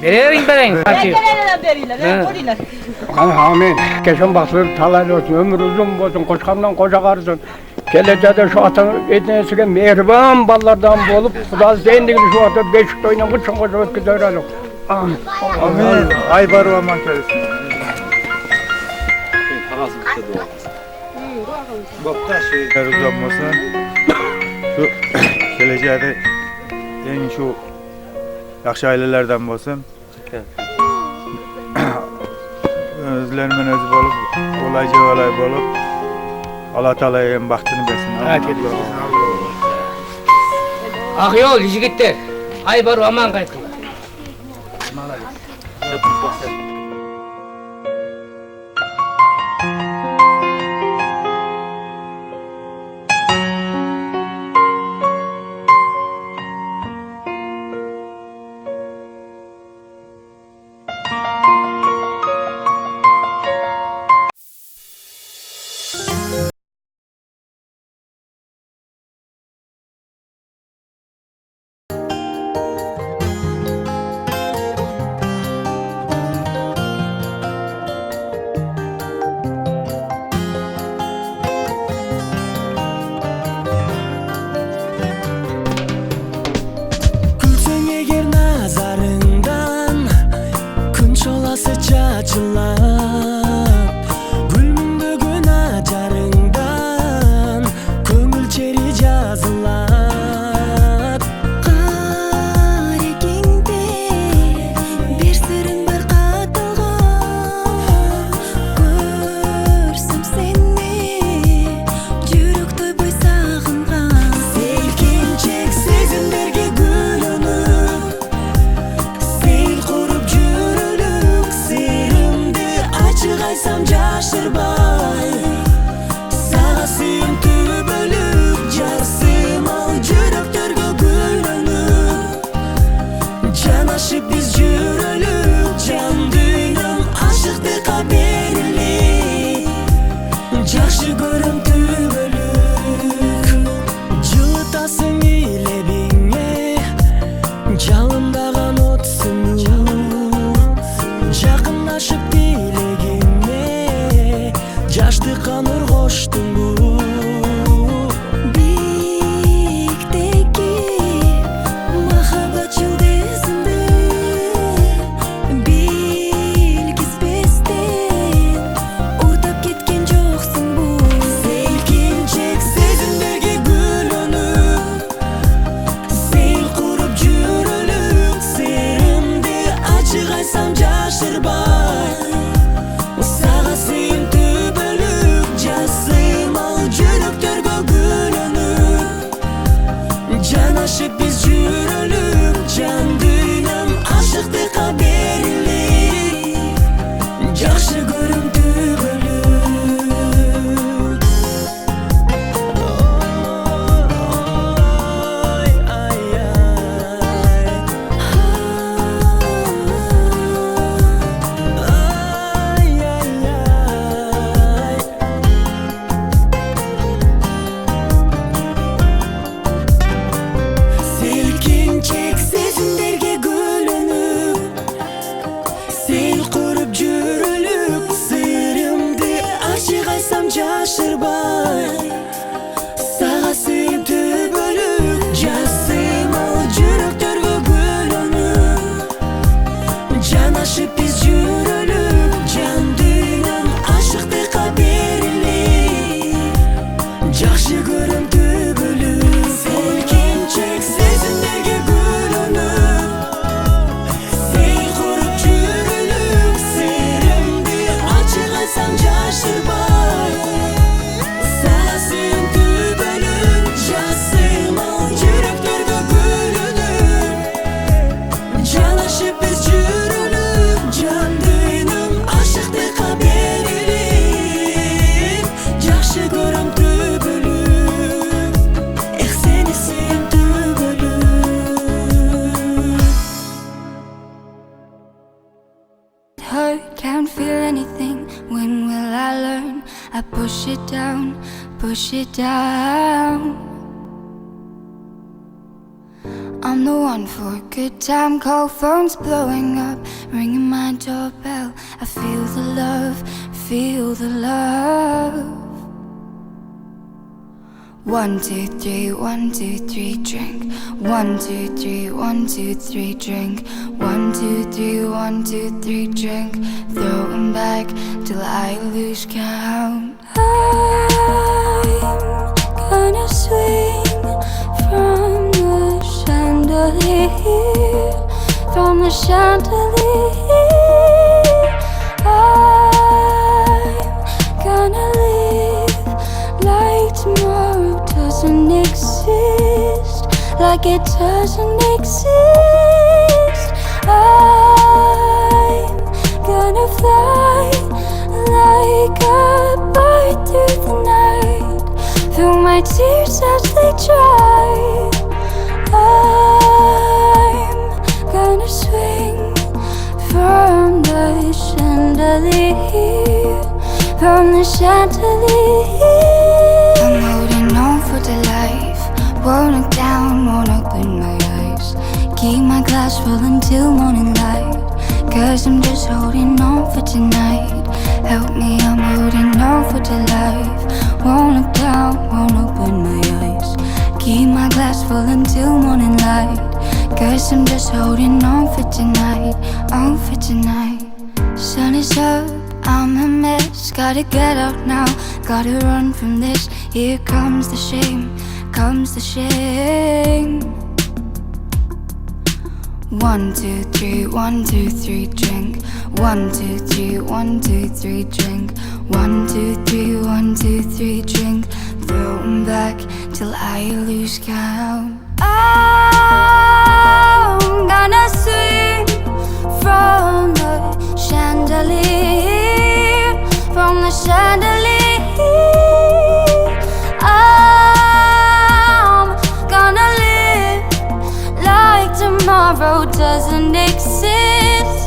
Bereyim. Kendilerine veriyorlar, koyuyorlar. Amin. Keşen basılıp talay olsun, ömür uzun olsun, koşkandan koca karısın. Geleceğde şu atın etnesine mehriban ballardan bolup, Kuda zeyindigini şu atı beşikte oynan kıçın koca ötküde öğrenim. Amin. Amin. Ay barı aman keresin. Bapta şeyler uzanmasa, şu geleceğde en şu yaxşı ailelerden olsun. Özlerimin özü bolup, olaycı olay bolup, Allah Teala'ya en baktını versin. Ak yol, yigitler. Ay baru aman kaytılar. Push it down. I'm the one for a good time. Cold phones blowing up, ringing my doorbell. I feel the love, feel the love. 1, 2, 3, 1, 2, 3, drink. 1, 2, 3, 1, 2, 3, drink. 1, 2, 3, 1, 2, 3, drink. Throw 'em back till I lose count. I'm gonna swing from the chandelier, from the chandelier. I'm gonna live like tomorrow doesn't exist, like it doesn't exist. I'm gonna fly like a bird through the night, through my tears as they dry. I'm gonna swing from the chandelier, from the chandelier. I'm holding on for dear life, won't look down, won't open my eyes. Keep my glass full until morning light, 'cause I'm just holding on for tonight. Help me, I'm holding on for dear life, won't look down, won't open my eyes. Keep my glass full until morning light, 'cause I'm just holding on for tonight, on for tonight. Sun is up, I'm a mess, gotta get out now, gotta run from this. Here comes the shame, comes the shame. 1, 2, 3, 1, 2, 3, drink. 1, 2, 3, 1, 2, 3, drink. 1, 2, 3, 1, 2, 3, drink. Throw 'em back till I lose count. I'm gonna swing from the chandelier, from the chandelier. I'm gonna live like tomorrow doesn't exist,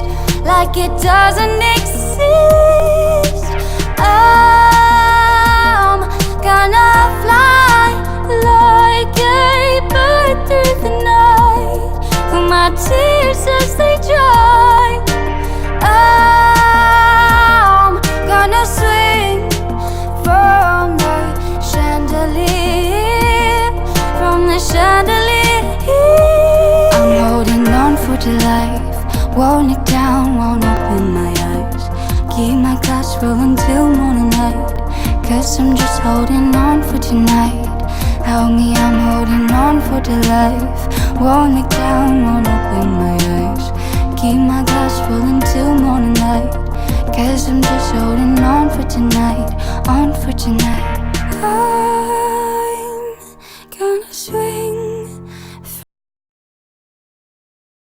like it doesn't exist. I'm gonna fly like a bird through the night, through my tears as they dry. I'm gonna swing from the chandelier, from the chandelier. I'm holding on for dear life, won't look down, won't open my eyes. Keep my glass full until morning light, 'cause I'm just holding on for tonight. Help me, I'm holding on for dear life, won't look down, won't open my eyes. Keep my glass full until morning light, 'cause I'm just holding on for tonight, on for tonight. I'm gonna swing